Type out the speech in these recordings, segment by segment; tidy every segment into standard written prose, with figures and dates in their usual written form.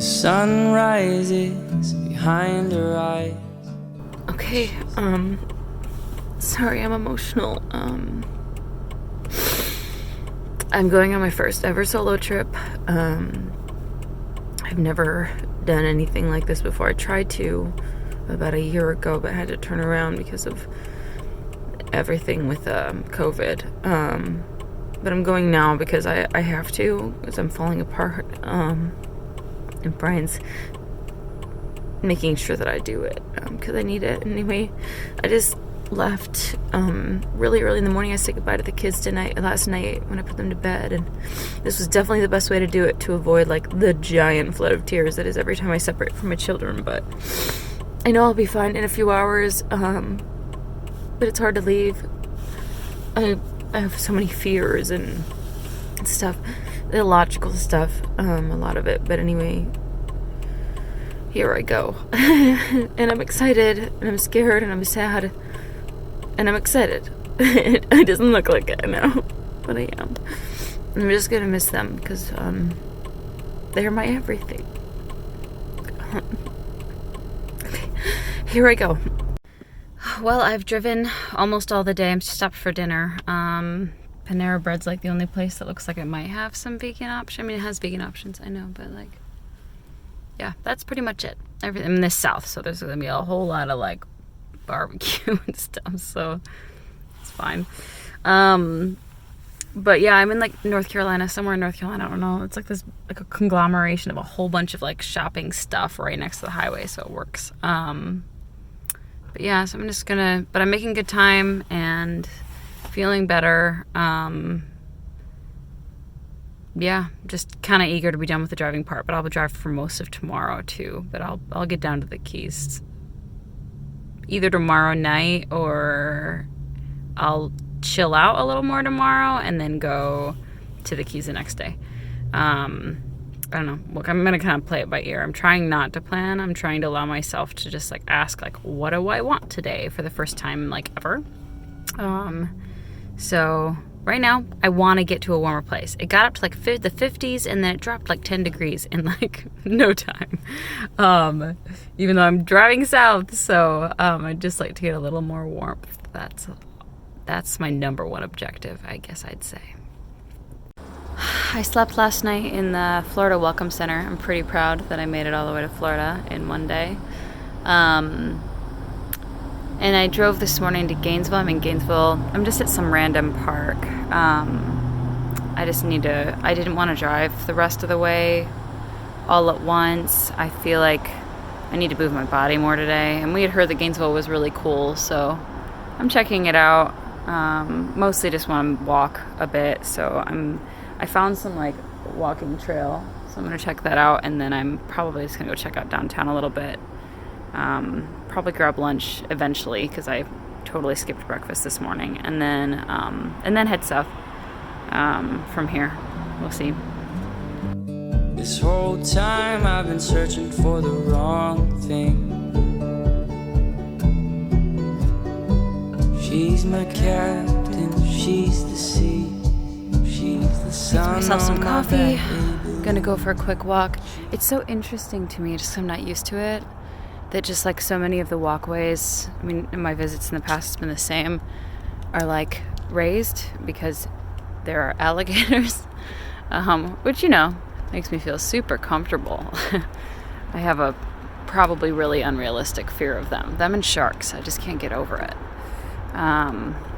sun rises behind her eyes. Okay, sorry, I'm emotional. I'm going on my first ever solo trip. I've never done anything like this before. I tried to about a year ago, but had to turn around because of everything with COVID. But I'm going now because I have to, because I'm falling apart. And Brian's making sure that I do it because I need it. Anyway, I just left really early in the morning. I said goodbye to the kids last night when I put them to bed, and this was definitely the best way to do it, to avoid like the giant flood of tears that is every time I separate from my children. But I know I'll be fine in a few hours, but it's hard to leave. I have so many fears and stuff, illogical stuff, a lot of it. But anyway, here I go. And I'm excited, and I'm scared, and I'm sad, and I'm excited. It doesn't look like it, I know, but I am. I'm just gonna miss them because they're my everything. Okay, here I go. Well, I've driven almost all the day. I'm stopped for dinner. Panera Bread's like the only place that looks like it might have some vegan option. I mean, it has vegan options, I know, but like, yeah, that's pretty much it. Everything in this south, so there's gonna be a whole lot of like barbecue and stuff, so it's fine. But yeah, I'm in like North Carolina, somewhere in North Carolina, I don't know. It's like this, like a conglomeration of a whole bunch of like shopping stuff right next to the highway, so it works. But yeah, so I'm just gonna, but I'm making good time and feeling better. Yeah, just kind of eager to be done with the driving part, but I'll drive for most of tomorrow too. But I'll get down to the Keys either tomorrow night, or I'll chill out a little more tomorrow and then go to the Keys the next day. I don't know. Look, I'm gonna kind of play it by ear. I'm trying not to plan. I'm trying to allow myself to just like ask, like, what do I want today for the first time like ever. So right now I want to get to a warmer place. It got up to like the 50s, and then it dropped like 10 degrees in like no time. Even though I'm driving south, so I'd just like to get a little more warmth. That's my number one objective, I guess I'd say. I slept last night in the Florida Welcome Center. I'm pretty proud that I made it all the way to Florida in one day. And I drove this morning to Gainesville. I'm in Gainesville. I'm just at some random park. I didn't want to drive the rest of the way all at once. I feel like I need to move my body more today. And we had heard that Gainesville was really cool, so I'm checking it out. Mostly just want to walk a bit, so I found some like walking trail, so I'm gonna check that out, and then I'm probably just gonna go check out downtown a little bit. Probably grab lunch eventually because I totally skipped breakfast this morning, and then head south from here. We'll see. This whole time I've been searching for the wrong thing. She's my captain, she's the sea, she's the sun. Made myself some coffee. Gonna go for a quick walk. It's so interesting to me, just 'cause I'm not used to it, that just like so many of the walkways, I mean, in my visits in the past, it's been the same, are like raised because there are alligators, which, you know, makes me feel super comfortable. I have a probably really unrealistic fear of them and sharks. I just can't get over it.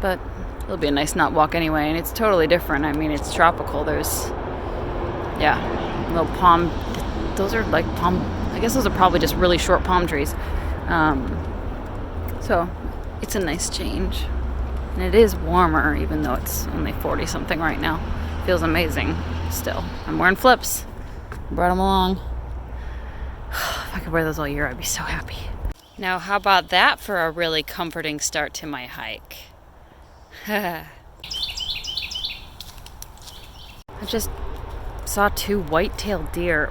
But it'll be a nice night walk anyway, and it's totally different. I mean, it's tropical. There's, little palm, those are like palm, I guess those are probably just really short palm trees. So it's a nice change. And it is warmer, even though it's only 40 something right now. Feels amazing still. I'm wearing flips. Brought them along. If I could wear those all year, I'd be so happy. Now, how about that for a really comforting start to my hike? I just saw 2 white-tailed deer.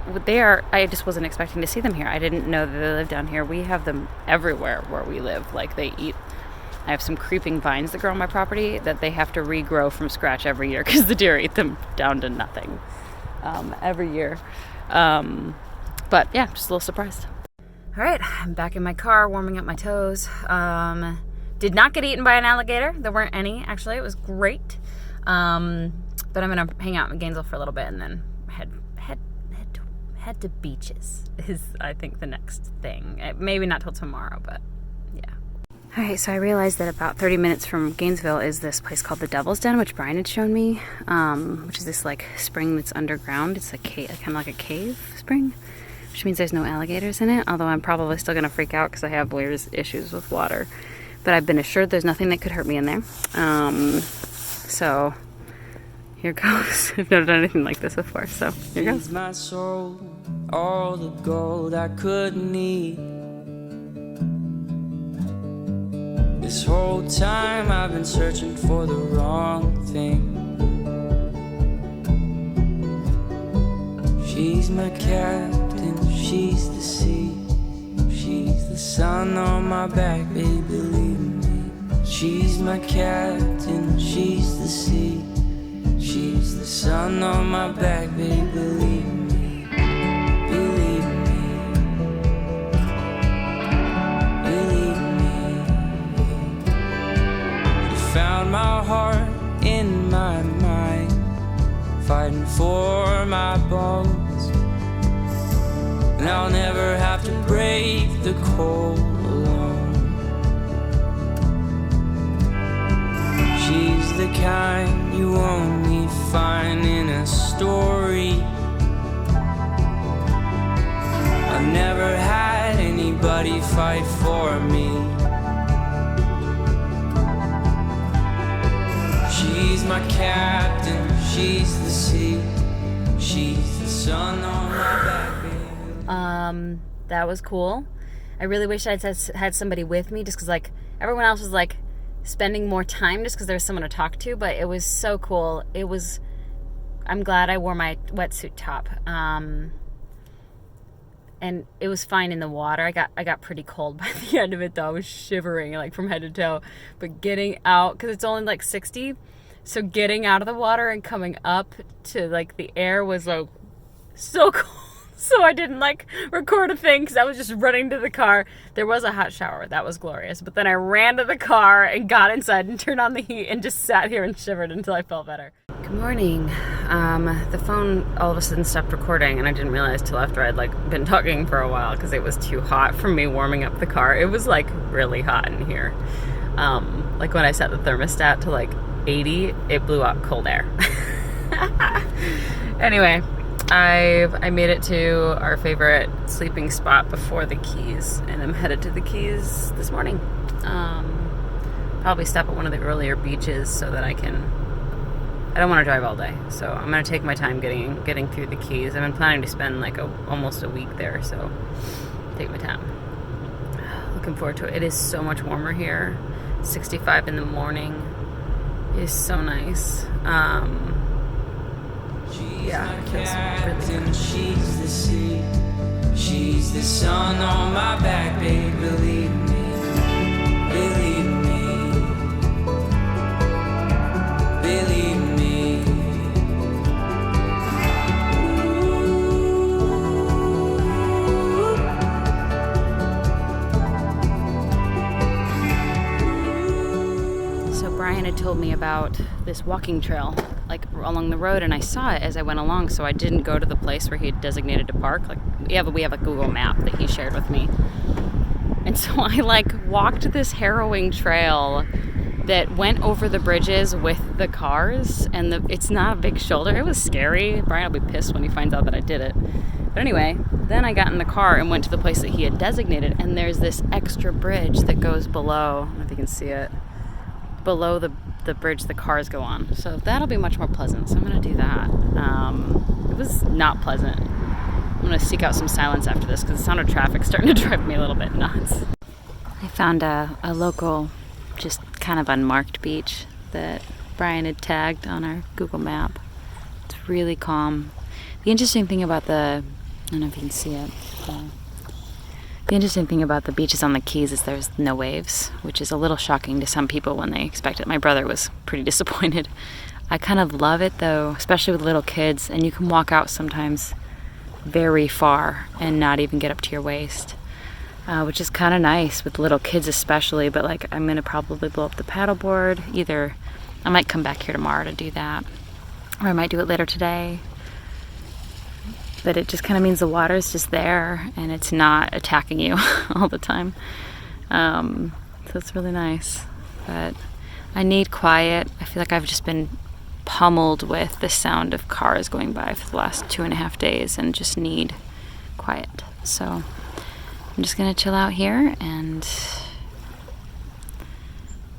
I just wasn't expecting to see them here. I didn't know that they lived down here. We have them everywhere where we live. Like, they eat. I have some creeping vines that grow on my property that they have to regrow from scratch every year because the deer eat them down to nothing every year. But yeah, just a little surprised. All right, I'm back in my car warming up my toes. Did not get eaten by an alligator. There weren't any, actually. It was great. But I'm gonna hang out in Gainesville for a little bit and then head to beaches is, I think, the next thing. Maybe not till tomorrow, but yeah. All right, so I realized that about 30 minutes from Gainesville is this place called the Devil's Den, which Brian had shown me, which is this like spring that's underground. It's like kind of like a cave spring, which means there's no alligators in it, although I'm probably still gonna freak out because I have weird issues with water. But I've been assured there's nothing that could hurt me in there. So here goes. I've never done anything like this before, so here goes. Feeds my soul all the gold I could need. This whole time I've been searching for the wrong thing. She's my captain, she's the sea. She's the sun on my back, baby, believe me. She's my captain, she's the sea. She's the sun on my back, baby, believe me. Believe me. Believe me. You found my heart in my mind, fighting for my bones. And I'll never have to brave the cold alone. She's the kind you only find in a story. I've never had anybody fight for me. She's my captain, she's the sea. She's the sun on my back. That was cool. I really wish I'd had somebody with me, just because like everyone else was like spending more time just because there was someone to talk to, but it was so cool. I'm glad I wore my wetsuit top. And it was fine in the water. I got pretty cold by the end of it though. I was shivering like from head to toe. But getting out, because it's only like 60, so getting out of the water and coming up to like the air was like so cool. So I didn't like record a thing because I was just running to the car. There was a hot shower. That was glorious. But then I ran to the car and got inside and turned on the heat and just sat here and shivered until I felt better. Good morning. The phone all of a sudden stopped recording and I didn't realize till after I'd like been talking for a while because it was too hot for me warming up the car. It was like really hot in here. Like when I set the thermostat to like 80, it blew out cold air. Anyway. I made it to our favorite sleeping spot before the Keys, and I'm headed to the Keys this morning. Probably stop at one of the earlier beaches so that I don't want to drive all day, so I'm going to take my time getting through the Keys. I've been planning to spend like almost a week there, so take my time. Looking forward to it. It is so much warmer here. 65 in the morning. It is so nice. Yeah, it feels really good. She's the sea. She's the sun on my back, babe, believe me. Believe me. Believe me. So Brian had told me about this walking trail like along the road, and I saw it as I went along, so I didn't go to the place where he had designated to park. Like we have a Google map that he shared with me, and so I like walked this harrowing trail that went over the bridges with the cars, and it's not a big shoulder. It was scary. Brian will be pissed when he finds out that I did it. But anyway, then I got in the car and went to the place that he had designated, and there's this extra bridge that goes below. I don't know if you can see it. Below the bridge the cars go on, so that'll be much more pleasant, so I'm gonna do that. It was not pleasant. I'm gonna seek out some silence after this because the sound of traffic starting to drive me a little bit nuts. I found a local just kind of unmarked beach that Brian had tagged on our Google map. It's really calm. The interesting thing about I don't know if you can see it, the interesting thing about the beaches on the Keys is there's no waves, which is a little shocking to some people when they expect it. My brother was pretty disappointed. I kind of love it though, especially with little kids, and you can walk out sometimes very far and not even get up to your waist, which is kind of nice with little kids especially. But like, I'm gonna probably blow up the paddleboard. Either I might come back here tomorrow to do that, or I might do it later today. But it just kind of means the water is just there and it's not attacking you all the time. So it's really nice. But I need quiet. I feel like I've just been pummeled with the sound of cars going by for the last 2.5 days and just need quiet. So I'm just gonna chill out here and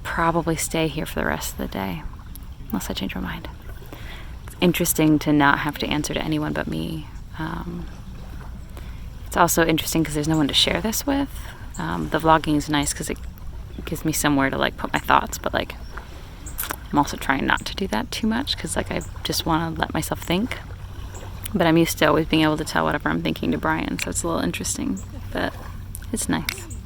probably stay here for the rest of the day, unless I change my mind. It's interesting to not have to answer to anyone but me. It's also interesting because there's no one to share this with. The vlogging is nice because it gives me somewhere to like put my thoughts, but like I'm also trying not to do that too much because like I just want to let myself think. But I'm used to always being able to tell whatever I'm thinking to Brian, so it's a little interesting, but it's nice.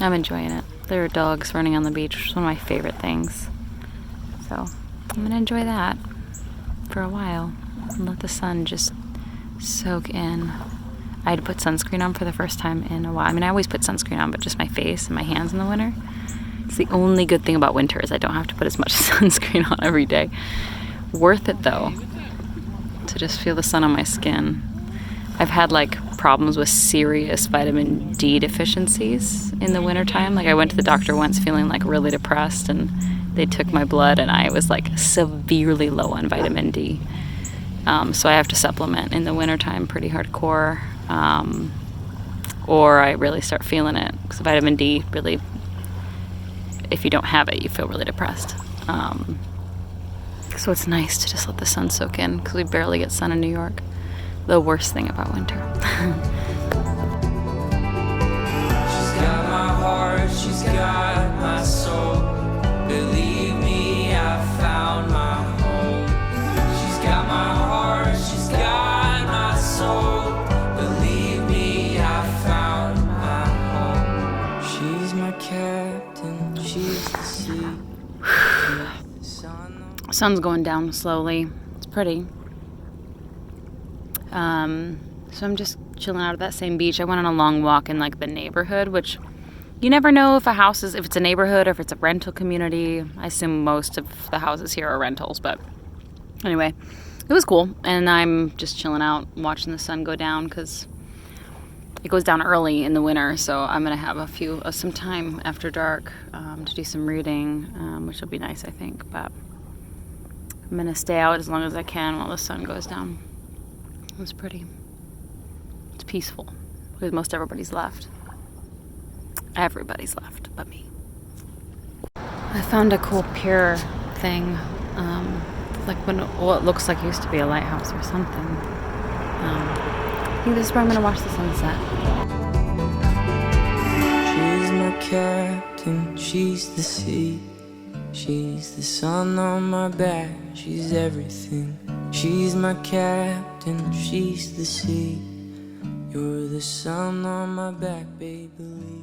I'm enjoying it. There are dogs running on the beach, which is one of my favorite things. So I'm gonna enjoy that for a while and let the sun just soak in. I had to put sunscreen on for the first time in a while. I mean, I always put sunscreen on, but just my face and my hands in the winter. It's the only good thing about winter is I don't have to put as much sunscreen on every day. Worth it though, to just feel the sun on my skin. I've had like problems with serious vitamin D deficiencies in the wintertime. Like I went to the doctor once feeling like really depressed and they took my blood and I was like severely low on vitamin D. So I have to supplement in the wintertime pretty hardcore. Or I really start feeling it because vitamin D really, if you don't have it, you feel really depressed. So it's nice to just let the sun soak in because we barely get sun in New York. The worst thing about winter. She's got my heart, she's got my soul. Believe me, I found my home. She's got my heart, she's got my soul. Believe me, I found my home. She's my captain, she's the sea. Sun's going down slowly. It's pretty. So I'm just chilling out at that same beach. I went on a long walk in like the neighborhood, which you never know if if it's a neighborhood or if it's a rental community. I assume most of the houses here are rentals, but anyway, it was cool. And I'm just chilling out, watching the sun go down because it goes down early in the winter. So I'm gonna have some time after dark to do some reading, which will be nice, I think. But I'm gonna stay out as long as I can while the sun goes down. It's pretty. It's peaceful because most everybody's left. Everybody's left but me. I found a cool pier thing, like what looks like used to be a lighthouse or something. I think this is where I'm gonna watch the sunset. She's my captain, she's the sea. She's the sun on my back, she's everything. She's my captain, she's the sea. You're the sun on my back, babe, believe.